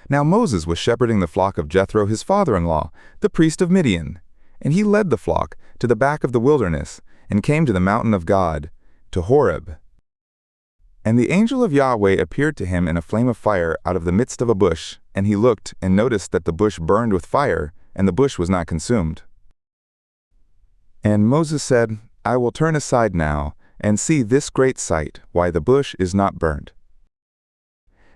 Now Moses was shepherding the flock of Jethro his father-in-law, the priest of Midian. And he led the flock to the back of the wilderness, and came to the mountain of God, to Horeb. And the angel of Yahweh appeared to him in a flame of fire out of the midst of a bush, and he looked and noticed that the bush burned with fire, and the bush was not consumed. And Moses said, I will turn aside now, and see this great sight, why the bush is not burnt.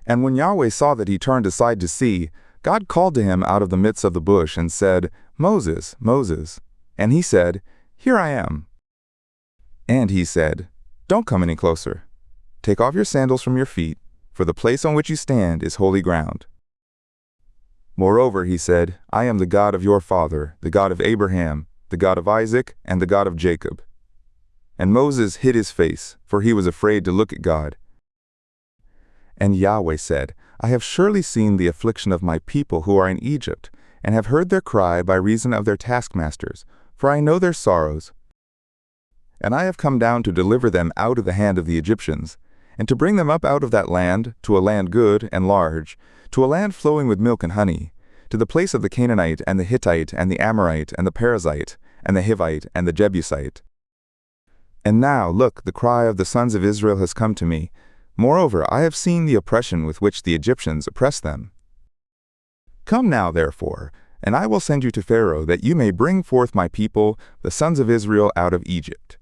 And when Yahweh saw that he turned aside to see, God called to him out of the midst of the bush, and said, Moses, Moses. And he said, Here I am. And he said, Don't come any closer. Take off your sandals from your feet, for the place on which you stand is holy ground. Moreover, he said, I am the God of your father, the God of Abraham, the God of Isaac, and the God of Jacob. And Moses hid his face, for he was afraid to look at God. And Yahweh said, I have surely seen the affliction of my people who are in Egypt, and have heard their cry by reason of their taskmasters, for I know their sorrows. And I have come down to deliver them out of the hand of the Egyptians, and to bring them up out of that land, to a land good and large, to a land flowing with milk and honey, to the place of the Canaanite, and the Hittite, and the Amorite, and the Perizzite, and the Hivite, and the Jebusite. And now, look, the cry of the sons of Israel has come to me. Moreover, I have seen the oppression with which the Egyptians oppress them. Come now, therefore, and I will send you to Pharaoh, that you may bring forth my people, the sons of Israel, out of Egypt.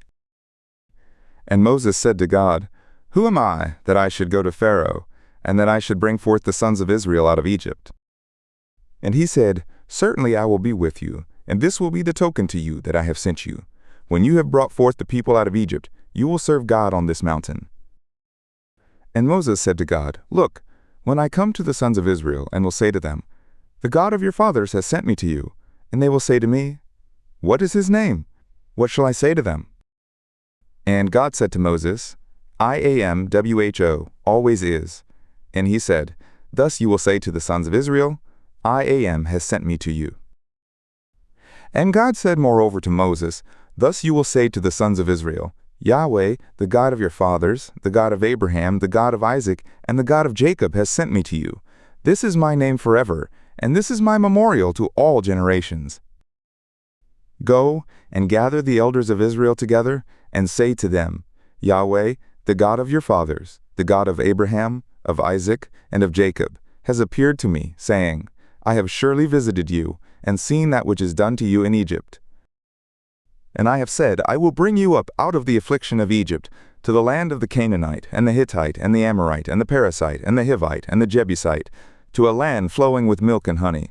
And Moses said to God, Who am I, that I should go to Pharaoh, and that I should bring forth the sons of Israel out of Egypt? And he said, Certainly I will be with you, and this will be the token to you that I have sent you. When you have brought forth the people out of Egypt, you will serve God on this mountain. And Moses said to God, Look, when I come to the sons of Israel, and will say to them, The God of your fathers has sent me to you, and they will say to me, What is his name? What shall I say to them? And God said to Moses, I am WHO, always is. And he said, Thus you will say to the sons of Israel, I am has sent me to you. And God said moreover to Moses, Thus you will say to the sons of Israel, Yahweh, the God of your fathers, the God of Abraham, the God of Isaac, and the God of Jacob has sent me to you. This is my name forever, and this is my memorial to all generations. Go and gather the elders of Israel together, and say to them, Yahweh, the God of your fathers, the God of Abraham, of Isaac, and of Jacob, has appeared to me, saying, I have surely visited you, and seen that which is done to you in Egypt. And I have said, I will bring you up out of the affliction of Egypt, to the land of the Canaanite, and the Hittite, and the Amorite, and the Perizzite, and the Hivite, and the Jebusite, to a land flowing with milk and honey.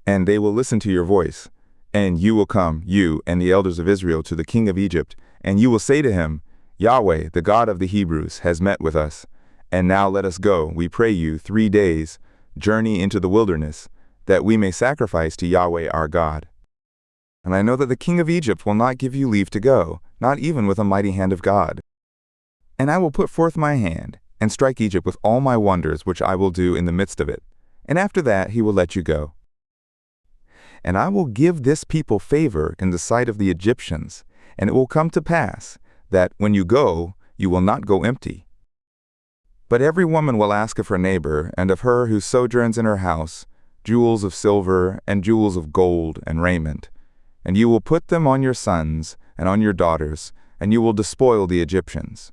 And they will listen to your voice. And you will come, you and the elders of Israel, to the king of Egypt, and you will say to him, Yahweh, the God of the Hebrews, has met with us. And now let us go, we pray you, 3 days, journey into the wilderness, that we may sacrifice to Yahweh our God. And I know that the king of Egypt will not give you leave to go, not even with a mighty hand of God. And I will put forth my hand, and strike Egypt with all my wonders which I will do in the midst of it. And after that he will let you go. And I will give this people favor in the sight of the Egyptians, and it will come to pass, that when you go, you will not go empty. But every woman will ask of her neighbor, and of her who sojourns in her house, jewels of silver, and jewels of gold, and raiment. And you will put them on your sons, and on your daughters, and you will despoil the Egyptians.